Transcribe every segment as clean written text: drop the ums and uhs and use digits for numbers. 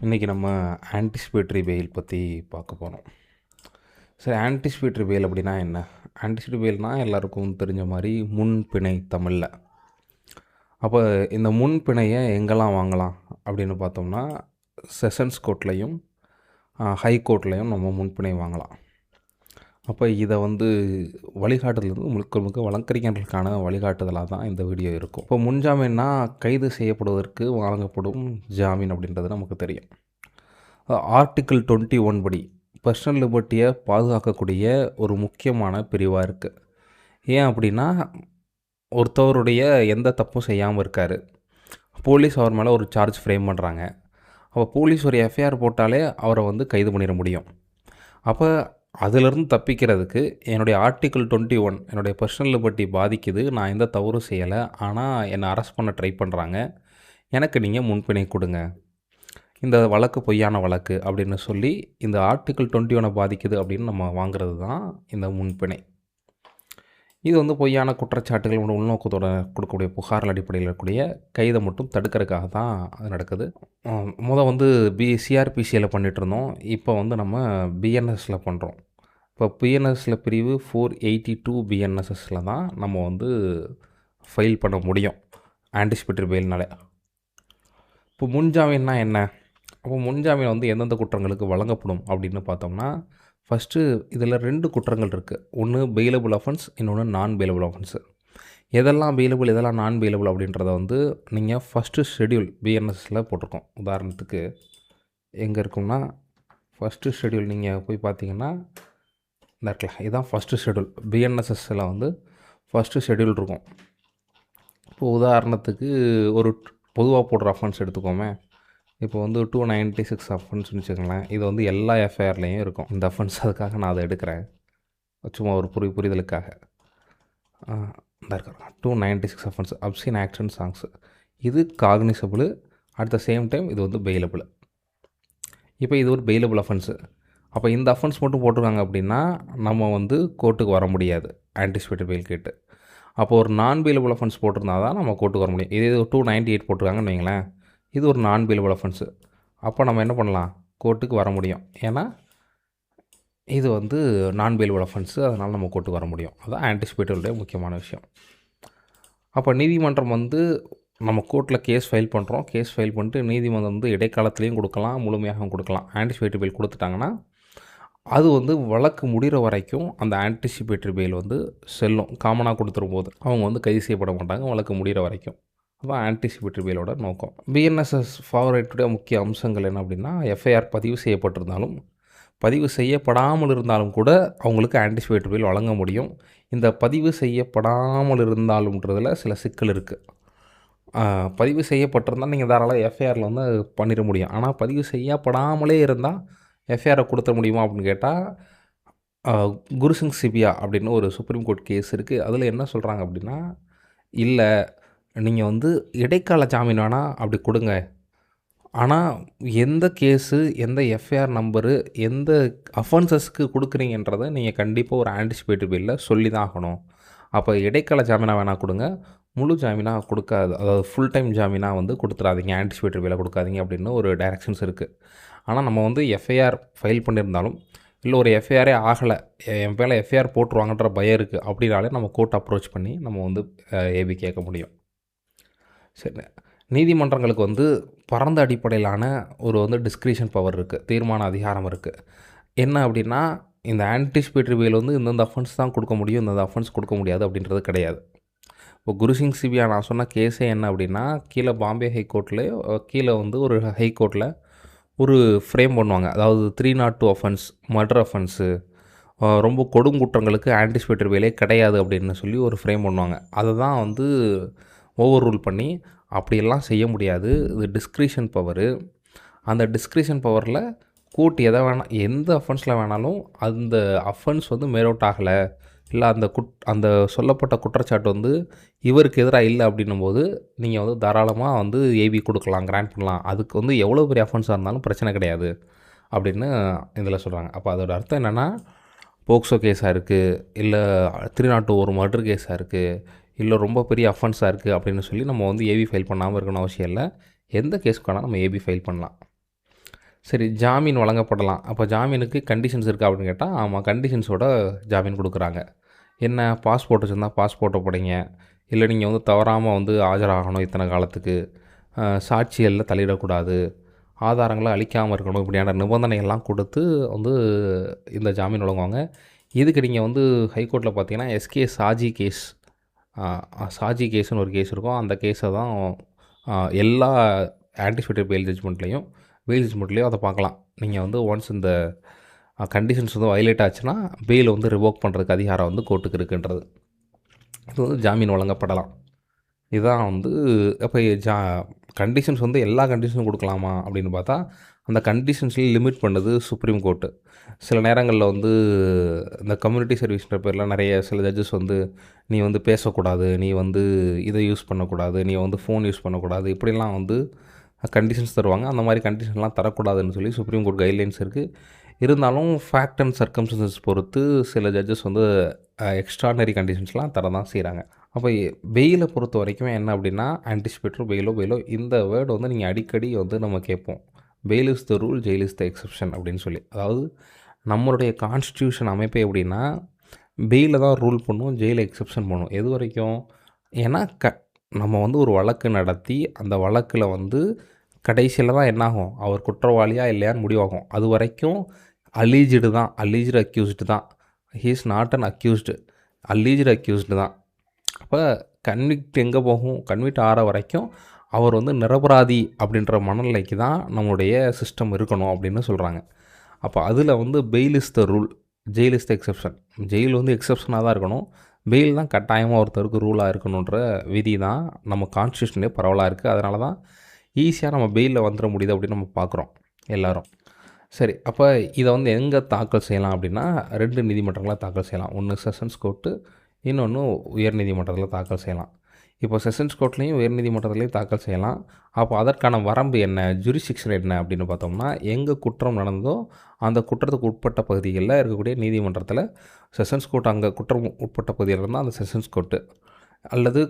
இன்றைக்கி நம்ம anticipatory fail பற்றி பார்க்க போகிறோம். சரி, ஆன்டிசிபேட்டரி பெயில் அப்படின்னா என்ன? ஆன்டிசிபேட்டரி பெயில்னால் எல்லாருக்கும் தெரிஞ்ச மாதிரி முன்பிணை தமிழில். அப்போ இந்த முன்பிணையை எங்கெல்லாம் வாங்கலாம் அப்படின்னு பார்த்தோம்னா, செஷன்ஸ் கோர்ட்லேயும் ஹை கோர்ட்லேயும் நம்ம முன்பிணை வாங்கலாம். அப்போ இதை வழிகாட்டுதல் முழுக்க முழுக்க வழக்கறிஞர்களுக்கான வழிகாட்டுதலாக தான் இந்த வீடியோ இருக்கும். இப்போ முன்ஜாமீன்னா கைது செய்யப்படுவதற்கு வழங்கப்படும் ஜாமீன் அப்படின்றது நமக்கு தெரியும். ஆர்டிக்கிள் 21 படி பர்சனல் லிபர்ட்டியை பாதுகாக்கக்கூடிய ஒரு முக்கியமான பிரிவாக இருக்குது. ஏன் அப்படின்னா, ஒருத்தவருடைய எந்த தப்பும் செய்யாமல் இருக்கார், போலீஸ் அவர் மேலே ஒரு சார்ஜ் ஃப்ரேம் பண்ணுறாங்க. அப்போ போலீஸ் ஒரு எஃப்ஐஆர் போட்டாலே அவரை கைது பண்ணிட முடியும். அப்போ அதிலிருந்து தப்பிக்கிறதுக்கு என்னுடைய ஆர்டிக்கிள் 21 என்னுடைய பர்சனல் லிபர்ட்டி பாதிக்குது, நான் எந்த தவறும் செய்யலை, ஆனால் என்னை அரெஸ்ட் பண்ண ட்ரை பண்ணுறாங்க, எனக்கு நீங்கள் முன்பிணை கொடுங்க, இந்த வழக்கு பொய்யான வழக்கு அப்படின்னு சொல்லி இந்த ஆர்டிக்கிள் 21 பாதிக்குது அப்படின்னு நம்ம வாங்கிறது தான் இந்த முன்பிணை. இது பொய்யான குற்றச்சாட்டுகள் உள்நோக்கத்தோட கொடுக்கக்கூடிய புகார்கள் அடிப்படையில் இருக்கக்கூடிய கைதை மட்டும் தடுக்கிறதுக்காக தான் அது நடக்குது. சிஆர்பிசியில் பண்ணிகிட்டு இருந்தோம், இப்போ நம்ம பிஎன்எஸில் பண்ணுறோம். இப்போ பிஎன்எஸில் பிரிவு 482 பிஎன்எஸ்எஸில் தான் நம்ம ஃபைல் பண்ண முடியும் ஆன்டிசிபேட்டரி பெயில்னால. இப்போ முன்ஜாமீன்னா என்ன? அப்போ முன்ஜாமீன் எந்தெந்த குற்றங்களுக்கு வழங்கப்படும் அப்படின்னு பார்த்தோம்னா, ஃபஸ்ட்டு இதில் 2 குற்றங்கள் இருக்குது. ஒன்று பெயிலபிள் அஃபென்ஸ், இன்னொன்று நான் பெயிலபிள் அஃபென்ஸு. எதெல்லாம் பெயிலபிள் எதெல்லாம் நான் பெயிலபிள் அப்படின்றத நீங்கள் ஃபஸ்ட்டு ஷெட்யூல் பிஎன்எஸில் போட்டிருக்கோம். உதாரணத்துக்கு எங்கே இருக்கும்னா, ஃபஸ்ட்டு ஷெட்யூல் நீங்கள் போய் பார்த்தீங்கன்னா இந்த இடத்துல இதுதான் ஃபஸ்ட்டு ஷெட்யூல். பிஎன்எஸ்எஸில் ஃபஸ்ட்டு ஷெட்யூல் இருக்கும். இப்போ உதாரணத்துக்கு ஒரு பொதுவாக போடுற அஃபென்ஸ் எடுத்துக்கோமே. இப்போ 296 அஃபென்ஸ்னு வச்சுக்கோங்களேன். இது எல்லா எஃப்ஐஆர்லேயும் இருக்கும் இந்த அஃபென்ஸ். அதுக்காக நான் அதை எடுக்கிறேன், சும்மா ஒரு புரிதலுக்காக. இந்த இருக்கிறாங்க 296 offence obscene acts and songs. இது cognizable, at the same time இது பெயிலபிள். இப்போ இது ஒரு பெயிலபிள் அஃபென்ஸு. அப்போ இந்த அஃபென்ஸ் மட்டும் போட்டிருக்காங்க அப்படின்னா நம்ம கோர்ட்டுக்கு வர முடியாது ஆன்டிசிபேட்டரி பெயில் கேட்டு. அப்போ ஒரு நான் பெயிலபிள் அஃபென்ஸ் போட்டிருந்தா தான் நம்ம கோர்ட்டுக்கு வர முடியும். இது 298 போட்டிருக்காங்கன்னு வைங்களேன், இது ஒரு நான் பெயிலபிள் அஃபென்ஸு. அப்போ நம்ம என்ன பண்ணலாம், கோர்ட்டுக்கு வர முடியும். ஏன்னா இது நான் பெயிலபிள் அஃபென்ஸு, அதனால் நம்ம கோர்ட்டுக்கு வர முடியும். அதுதான் ஆன்டிசிபேட்டரியுடைய முக்கியமான விஷயம். அப்போ நீதிமன்றம் நம்ம கோர்ட்டில் கேஸ் ஃபைல் பண்ணுறோம். கேஸ் ஃபைல் பண்ணிட்டு நீதிமன்றம் இடைக்காலத்துலேயும் கொடுக்கலாம், முழுமையாகவும் கொடுக்கலாம். ஆன்டிசிபேட்டரி பெயில் கொடுத்துட்டாங்கன்னா அது வழக்கு முடிகிற வரைக்கும் அந்த ஆன்டிசிபேட்டரி பெயில் செல்லும். காமனாக கொடுத்துரும் போது அவங்க கைது செய்யப்பட மாட்டாங்க வழக்கு முடிகிற வரைக்கும். அதுதான் ஆன்டிசிபேட்டரி பெயிலோட நோக்கம். பிஎன்எஸ்எஸ் ஃபார்வர்டுடைய முக்கிய அம்சங்கள் என்ன அப்படின்னா, எஃப்ஐஆர் பதிவு செய்யப்பட்டிருந்தாலும் பதிவு செய்யப்படாமல் இருந்தாலும் கூட அவங்களுக்கு ஆன்டிசிபேட்டரி பெயில் வழங்க முடியும். இந்த பதிவு செய்யப்படாமல் இருந்தாலும்ன்றதில் சில சிக்கல் இருக்குது. பதிவு செய்யப்பட்டிருந்தால் நீங்கள் தாராளமாக எஃப்ஐஆரில் பண்ணிட முடியும். ஆனால் பதிவு செய்யப்படாமலே இருந்தால் எஃப்ஐஆரை கொடுத்த முடியுமா அப்படின்னு கேட்டால், குருசிங் சிபியா அப்படின்னு ஒரு சுப்ரீம் கோர்ட் கேஸ் இருக்குது. அதில் என்ன சொல்கிறாங்க அப்படின்னா, இல்லை நீங்கள் இடைக்கால ஜாமீன் வேணால் அப்படி கொடுங்க, ஆனால் எந்த கேஸு, எந்த எஃப்ஐஆர் நம்பரு, எந்த அஃபென்சஸ்க்கு கொடுக்குறீங்கன்றதை நீங்கள் கண்டிப்பாக ஒரு ஆன்டிசிபேட்டரி பெயிலில் சொல்லி தான் ஆகணும். அப்போ இடைக்கால ஜாமீனாக வேணால் கொடுங்க, முழு ஜாமீனாக கொடுக்காது, அதாவது ஃபுல் டைம் ஜாமீனாக கொடுத்துடாதீங்க, ஆன்டிசிபேட்டரி பெயிலில் கொடுக்காதீங்க அப்படின்னு ஒரு டைரக்ஷன்ஸ் இருக்குது. ஆனால் நம்ம எஃப்ஐஆர் ஃபைல் பண்ணியிருந்தாலும், இல்லை ஒரு எஃப்ஐஆரே ஆகலை, என் பேரில் எஃப்ஐஆர் போட்டுருவாங்கன்ற பயம் இருக்குது அப்படின்னாலே நம்ம கோர்ட் அப்ரோச் பண்ணி நம்ம ஏபி கேட்க முடியும். சரி, நீதிமன்றங்களுக்கு பரந்த அடிப்படையிலான ஒரு டிஸ்கிரிஷன் பவர் இருக்குது, தீர்மான அதிகாரம் இருக்குது. என்ன அப்படின்னா, இந்த ஆன்டிசிபேட்டரி பெயில் இந்தந்த அஃபென்ஸ் தான் கொடுக்க முடியும், இந்தந்த அஃபென்ஸ் கொடுக்க முடியாது அப்படின்றது கிடையாது. இப்போ குருசிங் சிபியா நான் சொன்ன கேஸே என்ன அப்படின்னா, கீழே பாம்பே ஹைகோர்ட்லேயோ கீழே ஒரு ஹைகோர்ட்டில் ஒரு ஃப்ரேம் பண்ணுவாங்க. அதாவது 302 அஃபென்ஸ், மர்டர் அஃபென்ஸு, ரொம்ப கொடுங்குற்றங்களுக்கு ஆன்டிசிபேட்டரி பெயிலே கிடையாது அப்படின்னு சொல்லி ஒரு ஃப்ரேம் பண்ணுவாங்க. அதை தான் ஓவர் ரூல் பண்ணி அப்படியெல்லாம் செய்ய முடியாது, இது டிஸ்க்ரிஷன் பவரு. அந்த டிஸ்க்ரிஷன் பவரில் கோர்ட் எதை வேணால், எந்த அஃபென்ஸில் வேணாலும் அந்த அஃபென்ஸ் மேலோட் ஆகலை, இல்லை அந்த சொல்லப்பட்ட குற்றச்சாட்டு இவருக்கு எதிராக இல்லை அப்படின்னும் போது நீங்கள் தாராளமாக ஏபி கொடுக்கலாம், கிராண்ட் பண்ணலாம். அதுக்கு எவ்வளோ பெரிய அஃபென்ஸாக இருந்தாலும் பிரச்சனை கிடையாது அப்படின்னு இதில் சொல்கிறாங்க. அப்போ அதோட அர்த்தம் என்னென்னா, போக்சோ கேஸாக இருக்குது, இல்லை 301 மர்டர் கேஸாக இருக்குது, இல்லை ரொம்ப பெரிய அஃபென்ஸாக இருக்குது அப்படின்னு சொல்லி நம்ம ஏபி ஃபைல் பண்ணாமல் இருக்கணும் அவசியம் இல்லை. எந்த கேஸ்க்கு வேணால் நம்ம ஏபி ஃபைல் பண்ணலாம். சரி, ஜாமீன் வழங்கப்படலாம். அப்போ ஜாமீனுக்கு கண்டிஷன்ஸ் இருக்கா அப்படின்னு கேட்டால், ஆமாம், கண்டிஷன்ஸோட ஜாமீன் கொடுக்குறாங்க. என்ன, பாஸ்போர்ட் வச்சுருந்தா பாஸ்போர்ட்டை படிங்க, இல்லை நீங்கள் வந்து தவறாமல் வந்து ஆஜராகணும் இத்தனை காலத்துக்கு, சாட்சிகளில் தலையிடக்கூடாது, ஆதாரங்களை அழிக்காமல் இருக்கணும், இப்படியான நிபந்தனைகள்லாம் கொடுத்து வந்து இந்த ஜாமீன் வழங்குவாங்க. இதுக்கு நீங்கள் வந்து ஹைகோர்ட்டில் பார்த்தீங்கன்னா எஸ்கே சாஜி கேஸ், சாஜி கேஸ்னு ஒரு கேஸ் இருக்கும். அந்த கேஸை தான் எல்லா ஆன்டிசிபேட்டட் பெயில் ஜட்ஜ்மெண்ட்லேயும் அதை பார்க்கலாம். நீங்கள் வந்து ஒன்ஸ் இந்த கண்டிஷன்ஸ் வந்து வயலேட் ஆச்சுன்னா பெயில் வந்து ரிவோக் பண்ணுறதுக்கு அதிகாரம் வந்து கோர்ட்டுக்கு இருக்குன்றது. இது வந்து ஜாமீன் வழங்கப்படலாம். இதுதான் வந்து அப்போ கண்டிஷன்ஸ் வந்து எல்லா கண்டிஷனும் கொடுக்கலாமா அப்படின்னு பார்த்தா, அந்த கண்டிஷன்ஸ்லேயும் லிமிட் பண்ணுது சுப்ரீம் கோர்ட்டு. சில நேரங்களில் வந்து இந்த கம்யூனிட்டி சர்வீஸ்ன்ற பேரில் நிறைய சில ஜட்ஜஸ் வந்து நீ வந்து பேசக்கூடாது, நீ வந்து இதை யூஸ் பண்ணக்கூடாது, நீ வந்து ஃபோன் யூஸ் பண்ணக்கூடாது, இப்படிலாம் வந்து கண்டிஷன்ஸ் தருவாங்க. அந்த மாதிரி கண்டிஷன்லாம் தரக்கூடாதுன்னு சொல்லி சுப்ரீம் கோர்ட் கைட்லைன்ஸ் இருக்குது. இருந்தாலும் ஃபேக்ட் அண்ட் சர்க்கம்ஸ்டன்சஸ் பொறுத்து சில ஜட்ஜஸ் வந்து எக்ஸ்ட்ரானரி கண்டிஷன்ஸ்லாம் தர தான் செய்கிறாங்க. அப்போ பெயிலை பொறுத்த வரைக்கும் என்ன அப்படின்னா, ஆன்டிசிபேட்டரோ பெயிலோ இந்த வேர்டு வந்து நீங்கள் அடிக்கடி வந்து நம்ம கேட்போம். Fail is the rule, jail is the exception அப்படின்னு சொல்லி. அதாவது நம்மளுடைய கான்ஸ்டியூஷன் அமைப்பே எப்படின்னா, பெயிலில் தான் ரூல் பண்ணும், ஜெயிலை எக்ஸப்ஷன் பண்ணும். எது வரைக்கும்? ஏன்னா நம்ம வந்து ஒரு வழக்கு நடத்தி அந்த வழக்கில் வந்து கடைசியில் தான் என்னாகும், அவர் குற்றவாளியா இல்லையான்னு முடிவாகும். அது வரைக்கும் அலீஜ்டு தான், அலீஜ்டு அக்யூஸ்டு தான். He is not an accused, alleged accused தான். அப்போ கன்விக்ட் எங்கே போகும்? கன்விக்ட் ஆகிற வரைக்கும் அவர் வந்து நிரபராதி அப்படின்ற மனநிலைக்கு தான் நம்மளுடைய சிஸ்டம் இருக்கணும் அப்படின்னு சொல்கிறாங்க. அப்போ அதில் வந்து fail is the rule, jail is the exception. Jail வந்து எக்ஸப்ஷனாக தான் இருக்கணும், பெயில் தான் கட்டாயமாக ஒருத்தருக்கு ரூலாக இருக்கணுன்ற விதி தான் நம்ம கான்ஸ்டியூஷன்லேயே பரவலாக இருக்குது. அதனால தான் ஈஸியாக நம்ம பெயிலில் வந்துட முடியுது அப்படின்னு நம்ம பார்க்குறோம் எல்லோரும். சரி, அப்போ இதை வந்து எங்கே தாக்கல் செய்யலாம் அப்படின்னா, 2 நீதிமன்றங்களாக தாக்கல் செய்யலாம். ஒன்று செஷன்ஸ் கோர்ட்டு, இன்னொன்று உயர் நீதிமன்றத்தில் தாக்கல் செய்யலாம். இப்போ செஷன்ஸ் கோர்ட்லேயும் உயர் நீதிமன்றத்துலேயும் தாக்கல் செய்யலாம். அப்போ அதற்கான வரம்பு என்ன, ஜூரிஸ்டிக்ஷன் என்ன அப்படின்னு பார்த்தோம்னா, எங்கே குற்றம் நடந்ததோ அந்த குற்றத்துக்கு உட்பட்ட பகுதிகளில் இருக்கக்கூடிய நீதிமன்றத்தில் செஷன்ஸ் கோர்ட், அங்கே குற்றம் உட்பட்ட பகுதியில் இருந்தால் அந்த செஷன்ஸ் கோர்ட்டு, அல்லது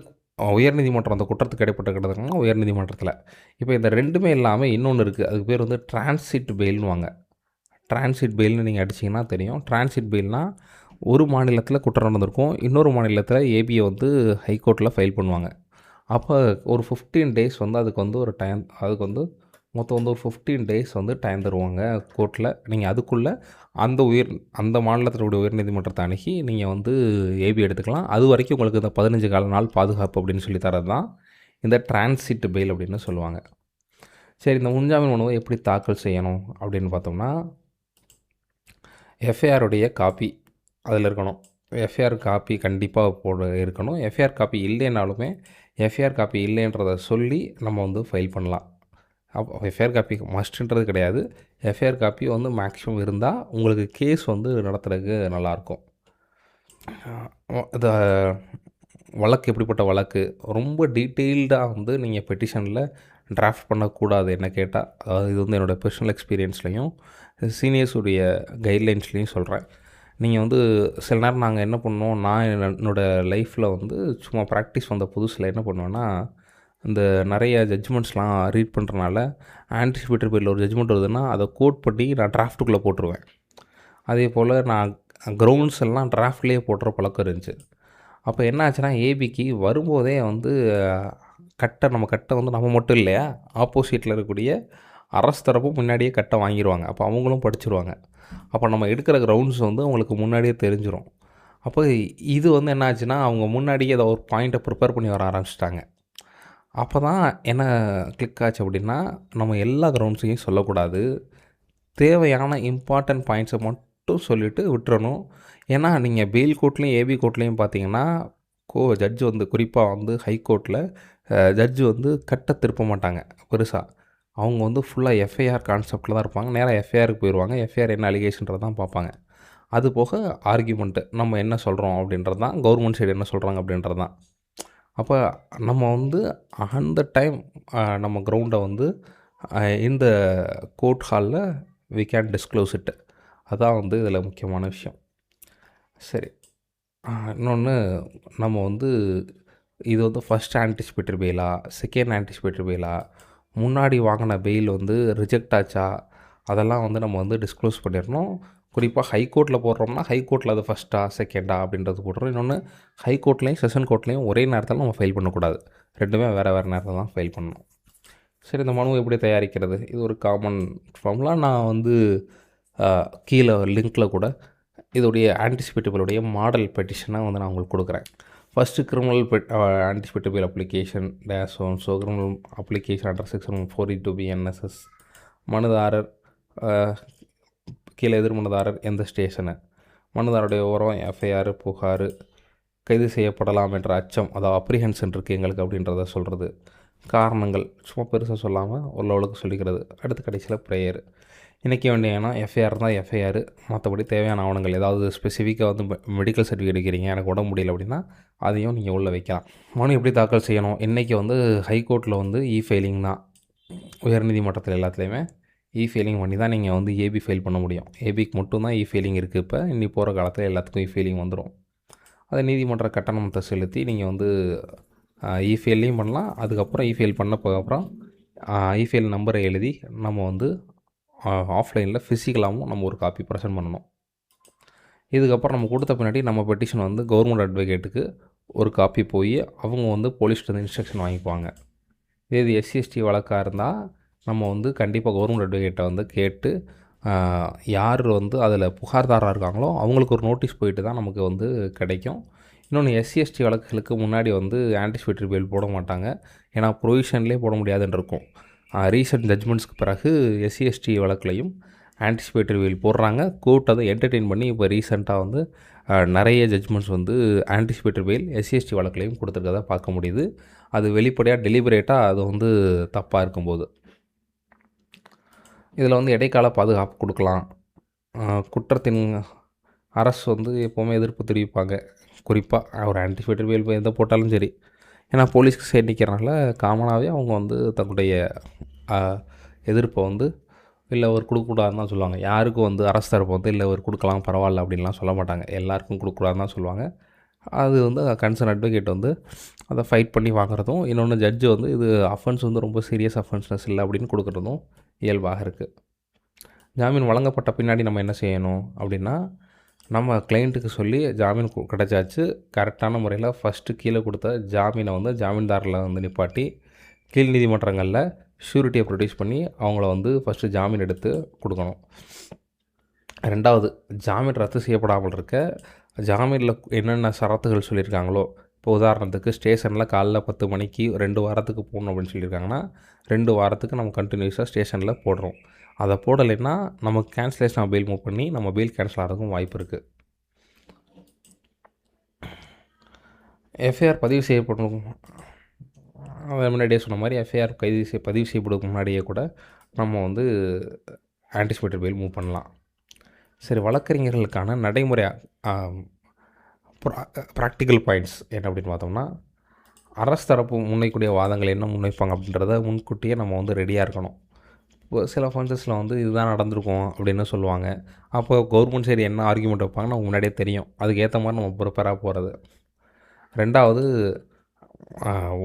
உயர்நீதிமன்றம் அந்த குற்றத்துக்கு இடைப்பட்ட கிடக்குன்னா உயர்நீதிமன்றத்தில். இப்போ இந்த ரெண்டுமே இல்லாமல் இன்னொன்று இருக்குது, அதுக்கு பேர் வந்து டிரான்சிட் பெயில்னுவாங்க. டிரான்சிட் பெயில்னு நீங்கள் அடிச்சிங்கன்னா தெரியும். டிரான்சிட் பெயில்னால் ஒரு மாநிலத்தில் குற்றம் நடந்திருக்கும், இன்னொரு மாநிலத்தில் ஏபியை வந்து ஹைகோர்ட்டில் ஃபைல் பண்ணுவாங்க. அப்போ ஒரு 15 டேஸ் வந்து அதுக்கு வந்து ஒரு டைம், அதுக்கு வந்து மொத்தம் வந்து ஒரு 15 டேஸ் வந்து டைம் தருவாங்க கோர்ட்டில். நீங்கள் அதுக்குள்ளே அந்த மாநிலத்தினுடைய உயர்நீதிமன்றத்தை அணுகி நீங்கள் வந்து ஏபி எடுத்துக்கலாம். அது வரைக்கும் உங்களுக்கு இந்த 15 நாள் பாதுகாப்பு அப்படின்னு சொல்லி தரது தான் இந்த டிரான்சிட் பெயில் அப்படின்னு சொல்லுவாங்க. சரி, இந்த முன்ஜாமீன் மனுவை எப்படி தாக்கல் செய்யணும் அப்படின்னு பார்த்தோம்னா, எஃப்ஐஆருடைய காப்பி அதில் இருக்கணும். எஃப்ஐஆர் காப்பி கண்டிப்பாக இருக்கணும். எஃப்ஐஆர் காப்பி இல்லைனாலுமே எஃப்ஐஆர் காப்பி இல்லைன்றதை சொல்லி நம்ம வந்து ஃபைல் பண்ணலாம். அப்போ எஃப்ஐஆர் காப்பி மஸ்ட்டுன்றது கிடையாது. எஃப்ஐஆர் காப்பி வந்து மேக்ஸிமம் இருந்தால் உங்களுக்கு கேஸ் வந்து நடத்துறதுக்கு நல்லாயிருக்கும். இது வழக்கு எப்படிப்பட்ட வழக்கு, ரொம்ப டீட்டெயில்டாக வந்து நீங்கள் பெட்டிஷனில் டிராஃப்ட் பண்ணக்கூடாது என்ன கேட்டால். அதாவது இது வந்து என்னோடய பர்சனல் எக்ஸ்பீரியன்ஸ்லையும் சீனியர்ஸுடைய கைட்லைன்ஸ்லேயும் சொல்கிறேன். நீங்கள் வந்து சில நேரம் நாங்கள் என்ன பண்ணோம், நான் என்னோடய லைஃப்பில் வந்து சும்மா ப்ராக்டிஸ் வந்த புதுசில் என்ன பண்ணுவேன்னா, இந்த நிறைய ஜட்ஜ்மெண்ட்ஸ்லாம் ரீட் பண்ணுறனால ஆன்டிசிபேட்டரி பெயிலில் ஒரு ஜட்ஜ்மெண்ட் வருதுன்னா அதை கோட் பண்ணி நான் டிராஃப்ட்டுக்குள்ளே போட்டுருவேன். அதே போல் நான் கிரவுண்ட்ஸ் எல்லாம் டிராஃப்ட்லேயே போட்டுற பழக்கம் இருந்துச்சு. அப்போ என்ன ஆச்சுன்னா, ஏபிக்கு வரும்போதே வந்து நம்ம கட்டை வந்து நம்ம மட்டும் இல்லையா, ஆப்போசிட்டில் இருக்கக்கூடிய அரசு தரப்பும் முன்னாடியே கட்டை வாங்கிடுவாங்க. அப்போ அவங்களும் படிச்சிருவாங்க. அப்போ நம்ம எடுக்கிற கிரவுண்ட்ஸ் வந்து அவங்களுக்கு முன்னாடியே தெரிஞ்சிடும். அப்போ இது வந்து என்ன ஆச்சுன்னா, அவங்க முன்னாடியே அதை ஒரு பாயிண்ட்டை ப்ரிப்பேர் பண்ணி வர ஆரம்பிச்சிட்டாங்க. அப்போ தான் என்ன கிளிக் ஆச்சு அப்படின்னா, நம்ம எல்லா கிரவுண்ட்ஸையும் சொல்லக்கூடாது, தேவையான இம்பார்ட்டன்ட் பாயிண்ட்ஸை மட்டும் சொல்லிவிட்டு விட்டுறணும். ஏன்னா நீங்கள் பெயில் கோர்ட்லேயும் ஏபி கோர்ட்லேயும் பார்த்தீங்கன்னா, ஜட்ஜு வந்து குறிப்பாக வந்து ஹைகோர்ட்டில் ஜட்ஜு வந்து கட்டை திருப்ப மாட்டாங்க பெருசாக. அவங்க வந்து ஃபுல்லாக எஃப்ஐஆர் கான்செப்டில் தான் இருப்பாங்க. நேராக எஃப்ஐஆருக்கு போயிடுவாங்க. எஃப்ஐஆர் என்ன அலிகேஷன்றது தான் பார்ப்பாங்க. அது போக ஆர்கியூமெண்ட்டு நம்ம என்ன சொல்கிறோம் அப்படின்றது தான், கவர்மெண்ட் சைடு என்ன சொல்கிறாங்க அப்படின்றது தான். அப்போ நம்ம வந்து அந்த டைம் நம்ம கிரவுண்டை வந்து இந்த கோர்ட் ஹாலில் வி கேன் டிஸ்க்ளோஸ் இட். அதுதான் வந்து இதில் முக்கியமான விஷயம். சரி, இன்னொன்று, நம்ம வந்து இது வந்து ஃபஸ்ட் ஆன்டிசிபேட்டரி பெயிலா, செகண்ட் ஆன்டிசிபேட்டரி பெயிலா, முன்னாடி வாங்கின பெயில் வந்து ரிஜெக்ட் ஆச்சா, அதெல்லாம் வந்து நம்ம வந்து டிஸ்க்ளோஸ் பண்ணிடணும். குறிப்பாக ஹைகோர்ட்டில் போடுறோம்னா ஹைகோர்ட்டில் அது ஃபஸ்ட்டா செகண்டா அப்படின்றது போடுறோம். இன்னொன்று ஹைகோர்ட்லேயும் செஷன் கோர்ட்லேயும் ஒரே நேரத்தில் நம்ம ஃபைல் பண்ணக்கூடாது. ரெண்டுமே வேறு வேறு நேரத்தில் தான் ஃபைல் பண்ணணும். சரி, இந்த மனு எப்படி தயாரிக்கிறது? இது ஒரு காமன் ஃபார்முலா. நான் வந்து கீழே லிங்க்கில் கூட இதோடைய ஆன்டிசிபேட்டபிளுடைய மாடல் பெட்டிஷனை வந்து நான் உங்களுக்கு கொடுக்குறேன். First criminal anticipatable application -1. So criminal application under section 482 BNSS. மனுதாரர் கீழே எதிர்மனுதாரர் எந்த ஸ்டேஷனு, மனுதாரருடைய விவரம், எஃப்ஐஆர், புகார், கைது செய்யப்படலாம் என்ற அச்சம், அதாவது அப்ரிஹென்ஷன் இருக்குது எங்களுக்கு அப்படின்றத சொல்கிறது, காரணங்கள் சும்மா பெருசாக சொல்லாமல் உள்ளவளுக்கு சொல்லிக்கிறது, அடுத்து கடைசியில் ப்ரேயர். இன்றைக்கி வேண்டியனா எஃப்ஐஆர் தான் எஃப்ஐஆர், மற்றபடி தேவையான ஆவணங்கள் ஏதாவது ஸ்பெசிஃபிக்காக வந்து மெடிக்கல் சர்டிஃபிகேட் எடுக்கிறீங்க, எனக்கு உடம்பு முடியல அப்படின்னா அதையும் நீங்கள் உள்ளே வைக்கலாம். மனு எப்படி தாக்கல் செய்யணும்? இன்றைக்கி வந்து ஹைகோர்ட்டில் வந்து ஃபைலிங் தான். உயர்நீதிமன்றத்தில் எல்லாத்துலேயுமே ஃபைலிங் பண்ணி தான் நீங்கள் வந்து ஏபி ஃபைல் பண்ண முடியும். ஏபிக்கு மட்டும்தான் ஃபைலிங் இருக்குது. இப்போ இன்னி போகிற காலத்தில் எல்லாத்துக்கும் ஃபைலிங் வந்துடும். அதை நீதிமன்ற கட்டணத்தை செலுத்தி நீங்கள் வந்து ஃபைல்லையும் பண்ணலாம். அதுக்கப்புறம் ஃபைல் பண்ணப்போக்கப்புறம் ஃபைல் நம்பரை எழுதி நம்ம வந்து ஆஃப்லைனில் ஃபிசிக்கலாகவும் நம்ம ஒரு காப்பி ப்ரெசென்ட் பண்ணணும். இதுக்கப்புறம் நம்ம கொடுத்த பின்னாடி நம்ம பெட்டிஷன் வந்து கவர்மெண்ட் அட்வொகேட்டுக்கு ஒரு காப்பி போய் அவங்க வந்து போலீஸ்கிட்ட இன்ஸ்ட்ரக்ஷன் வாங்கிக்குவாங்க. இது SC/ST வழக்காக இருந்தால் நம்ம வந்து கண்டிப்பாக கவர்மெண்ட் அட்வொகேட்டை வந்து கேட்டு யார் வந்து அதில் புகார்தாராக இருக்காங்களோ அவங்களுக்கு ஒரு நோட்டீஸ் போயிட்டு தான் நமக்கு வந்து கிடைக்கும். இன்னொன்று SC/ST வழக்குகளுக்கு முன்னாடி வந்து ஆன்டிசிபேட்டரி பெயில் போட மாட்டாங்க. ஏன்னா ப்ரொவிஷன்லேயே போட முடியாதுன்னு இருக்கும். ரீசெண்ட் ஜட்ஜ்மெண்ட்ஸ்க்கு பிறகு SC/ST வழக்குலையும் ஆன்டிசிபேட்டரி பெயில் போடுறாங்க. கோர்ட் அதை என்டர்டெயின் பண்ணி இப்போ ரீசெண்டாக வந்து நிறைய ஜட்ஜ்மெண்ட்ஸ் வந்து ஆன்டிசிபேட்டரி பெயில் SC/ST வழக்குலையும் கொடுத்துருக்கதை பார்க்க முடியுது. அது வெளிப்படையாக டெலிபரேட்டாக அது வந்து தப்பாக இருக்கும்போது. இதில் வந்து இடைக்கால பாதுகாப்பு கொடுக்கலாம். குற்றத்தின் அரசு வந்து எப்போவுமே எதிர்ப்பு தெரிவிப்பாங்க. குறிப்பாக ஒரு ஆன்டிசிபேட்டரி பெயில் எந்த போட்டாலும் சரி. ஏன்னா போலீஸ்க்கு சைடு நிற்கிறனால காமனாகவே அவங்க வந்து தன்னுடைய எதிர்ப்பை வந்து இல்லை ஒரு கொடுக்கக்கூடாதுன்னு தான் சொல்லுவாங்க. யாருக்கும் வந்து அரசு தரப்பு வந்து இல்லை ஒரு கொடுக்கலாம் பரவாயில்ல அப்படின்லாம் சொல்ல மாட்டாங்க. எல்லாருக்கும் கொடுக்கக்கூடாதுன்னு தான் சொல்லுவாங்க. அது வந்து கன்சர்ன் அட்வொகேட் வந்து அதை ஃபைட் பண்ணி வாங்குறதும், இன்னொன்று ஜட்ஜு வந்து இது அஃபென்ஸ் வந்து ரொம்ப சீரியஸ் அஃபென்ஸ்னஸ் இல்லை அப்படின்னு கொடுக்குறதும் இயல்பாக இருக்குது. ஜாமீன் வழங்கப்பட்ட பின்னாடி நம்ம என்ன செய்யணும் அப்படின்னா, நம்ம கிளைண்ட்டுக்கு சொல்லி ஜாமீன் கிடச்சாச்சு, கரெக்டான முறையில் ஃபஸ்ட்டு கீழே கொடுத்த ஜாமீனை வந்து ஜாமீன்தாரில் வந்து நிப்பாட்டி கீழ் நீதிமன்றங்களில் ஷூரிட்டியை ப்ரொடியூஸ் பண்ணி அவங்கள வந்து ஃபஸ்ட்டு ஜாமீன் எடுத்து கொடுக்கணும். ரெண்டாவது, ஜாமீன் ரத்து செய்யப்படாமல் இருக்க ஜாமீனில் என்னென்ன சரத்துகள் சொல்லியிருக்காங்களோ, இப்போ உதாரணத்துக்கு ஸ்டேஷனில் காலைல 10 மணிக்கு 2 வாரத்துக்கு போகணும் அப்படின்னு சொல்லியிருக்காங்கன்னா 2 வாரத்துக்கு நம்ம கண்டினியூஸாக ஸ்டேஷனில் போடுறோம். அதை போடலைன்னா நமக்கு கேன்சலேஷன் ஆஃப் பெயில் மூவ் பண்ணி நம்ம பெயில் கேன்சல் ஆகிறதுக்கும் வாய்ப்பு இருக்குது. எஃப்ஐஆர் பதிவு செய்யப்படும், அதை முன்னாடியே சொன்ன மாதிரி எஃப்ஐஆர் பதிவு செய்யப்படுறதுக்கு முன்னாடியே கூட நம்ம வந்து ஆன்டிசிபேட்டட் பெயில் மூவ் பண்ணலாம். சரி, வழக்கறிஞர்களுக்கான நடைமுறை ப்ராக்டிக்கல் பாயிண்ட்ஸ் என்ன அப்படின்னு பார்த்தோம்னா, அரசு தரப்பு முன்வைக்கூடிய வாதங்கள் என்ன முன்வைப்பாங்க அப்படின்றத முன்கூட்டியே நம்ம வந்து ரெடியாக இருக்கணும். இப்போ சில ஃபங்க்ஷன்ஸில் வந்து இதுதான் நடந்திருக்கும் அப்படின்னு சொல்லுவாங்க. அப்போ கவர்மெண்ட் சைடு என்ன ஆர்கியூமெண்ட் வைப்பாங்கன்னு நமக்கு முன்னாடியே தெரியும். அதுக்கேற்ற மாதிரி நம்ம ப்ரிப்பேராக போகிறது. ரெண்டாவது,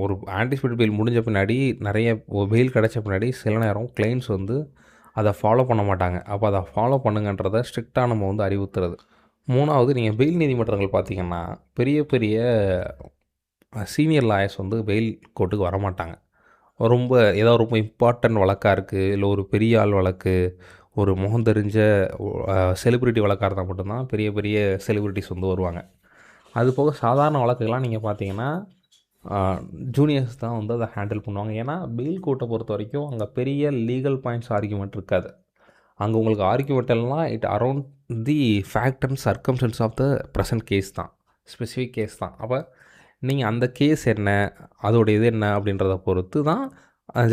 ஒரு ஆன்டிசிபேட்டட் பெயில் முடிஞ்ச பின்னாடி நிறைய பெயில் கிடச்ச பின்னாடி சில நேரம் கிளைண்ட்ஸ் வந்து அதை ஃபாலோ பண்ண மாட்டாங்க. அப்போ அதை ஃபாலோ பண்ணுங்கன்றதை ஸ்ட்ரிக்டாக நம்ம வந்து அறிவுறுத்துறது. மூணாவது, நீங்கள் பெயில் நீதிமன்றங்கள் பார்த்திங்கன்னா பெரிய பெரிய சீனியர் லாயர்ஸ் வந்து பெயில் கோர்ட்டுக்கு வரமாட்டாங்க. ரொம்ப ஏதாவது ரொம்ப இம்பார்ட்டன்ட் வழக்காக இருக்குது, இல்லை ஒரு பெரிய ஆள் வழக்கு, ஒரு முகம் தெரிஞ்ச செலிப்ரிட்டி வழக்காக இருந்தால் மட்டும்தான் பெரிய பெரிய செலிப்ரிட்டிஸ் வந்து வருவாங்க. அது போக சாதாரண வழக்குகள்லாம் நீங்கள் பார்த்தீங்கன்னா ஜூனியர்ஸ் தான் வந்து அதை ஹேண்டில் பண்ணுவாங்க. ஏன்னா பெயில் கோர்ட்டை பொறுத்த வரைக்கும் அங்கே பெரிய லீகல் பாயிண்ட்ஸ் ஆர்கியூமெண்ட் இருக்காது. அங்கே உங்களுக்கு ஆர்கியூமெண்ட் எல்லாம் around the fact and circumstances of the present case தான், ஸ்பெசிஃபிக் கேஸ் தான். அப்போ நீங்கள் அந்த கேஸ் என்ன, அதோடைய இது என்ன அப்படின்றத பொறுத்து தான்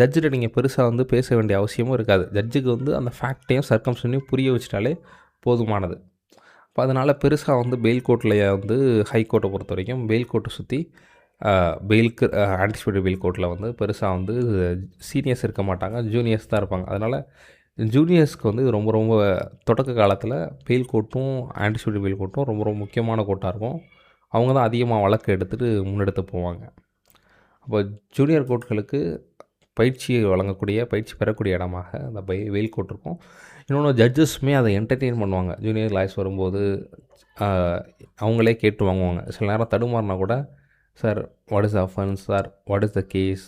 ஜட்ஜிட்ட நீங்கள் பெருசாக வந்து பேச வேண்டிய அவசியமும் இருக்காது. ஜட்ஜுக்கு வந்து அந்த ஃபேக்டையும் சர்க்கம்ஸ்டன்ஸையும் புரிய வச்சிட்டாலே போதுமானது. இப்போ அதனால் பெருசாக வந்து பெயில் கோர்ட்டில் வந்து ஹைகோர்ட்டை பொறுத்த வரைக்கும் பெயில் கோர்ட்டை சுற்றி பெயிலுக்கு ஆன்டிசிபேட்டட் பெயில் கோர்ட்டில் வந்து பெருசாக வந்து சீனியர்ஸ் இருக்க மாட்டாங்க, ஜூனியர்ஸ் தான் இருப்பாங்க. அதனால் ஜூனியர்ஸ்க்கு வந்து ரொம்ப ரொம்ப தொடக்க காலத்தில் பெயில் கோர்ட்டும் ஆன்டிசிபேட்டட் பெயில் கோர்ட்டும் ரொம்ப ரொம்ப முக்கியமான கோர்ட்டாக இருக்கும். அவங்க தான் அதிகமாக வழக்கு எடுத்துகிட்டு முன்னெடுத்து போவாங்க. அப்போ ஜூனியர் கோர்ட்களுக்கு பயிற்சி வழங்கக்கூடிய, பயிற்சி பெறக்கூடிய இடமாக அந்த வெயில் கோர்ட் இருக்கும். இன்னொன்று ஜட்ஜஸுமே அதை என்டர்டெயின் பண்ணுவாங்க. ஜூனியர் லாயர்ஸ் வரும்போது அவங்களே கேட்டு வாங்குவாங்க. சில நேரம் தடுமாறினா கூட, sir what is the offence, sir what is the case,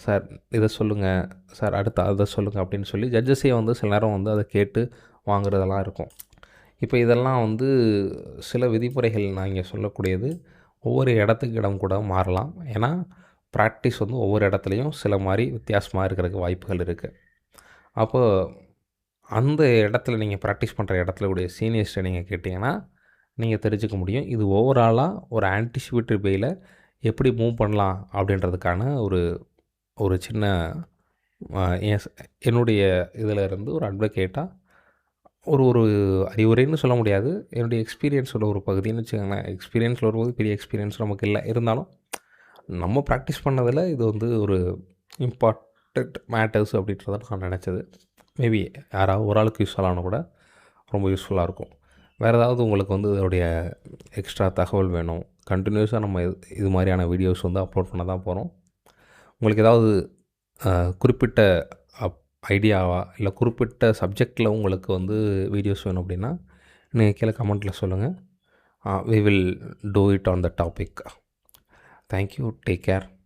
sir இதை சொல்லுங்கள், சார் அடுத்து அதை சொல்லுங்கள் அப்படின்னு சொல்லி ஜட்ஜஸே வந்து சில நேரம் வந்து அதை கேட்டு வாங்குறதெல்லாம் இருக்கும். இப்போ இதெல்லாம் வந்து சில விதிமுறைகள் நான் இங்கே சொல்லக்கூடியது ஒவ்வொரு இடத்துக்கு இடம் கூட மாறலாம். ஏன்னா ப்ராக்டிஸ் வந்து ஒவ்வொரு இடத்துலையும் சில மாதிரி வித்தியாசமாக இருக்கிறதுக்கு வாய்ப்புகள் இருக்குது. அப்போது அந்த இடத்துல நீங்கள் ப்ராக்டிஸ் பண்ணுற இடத்துல கூடிய சீனியர்ஸ்ட்டை நீங்கள் கேட்டிங்கன்னா நீங்கள் தெரிஞ்சுக்க முடியும். இது ஓவராலாக ஒரு ஆன்டிசிபேட்டரி பெயிலை எப்படி மூவ் பண்ணலாம் அப்படின்றதுக்கான ஒரு சின்ன என்னுடைய இதில் இருந்து ஒரு அட்வொகேட்டாக ஒரு அறிவுரைன்னு சொல்ல முடியாது, என்னுடைய எக்ஸ்பீரியன்ஸோட ஒரு பகுதின்னு வச்சுக்கோங்களேன். எக்ஸ்பீரியன்ஸில் வரும்போது பெரிய எக்ஸ்பீரியன்ஸ் நமக்கு இல்லை, இருந்தாலும் நம்ம ப்ராக்டிஸ் பண்ணதில் இது வந்து ஒரு இம்பார்ட்டண்ட் மேட்டர்ஸ் அப்படின்றத நான் நினச்சது. மேபி யாராவது ஒரு ஆளுக்கு யூஸ் ஆகலான்னு கூட ரொம்ப யூஸ்ஃபுல்லாக இருக்கும். வேறு ஏதாவது உங்களுக்கு வந்து இதோடைய எக்ஸ்ட்ரா தகவல் வேணும், கண்டினியூஸாக நம்ம இது மாதிரியான வீடியோஸ் வந்து அப்லோட் பண்ண தான் போகிறோம். உங்களுக்கு ஏதாவது குறிப்பிட்ட ஐடியாவா இல்லை குறிப்பிட்ட சப்ஜெக்டில் உங்களுக்கு வந்து வீடியோஸ் வேணும் அப்படின்னா நீங்கள் கீழே கமெண்ட்டில் சொல்லுங்கள். we will do it on the topic. Thank you. Take care.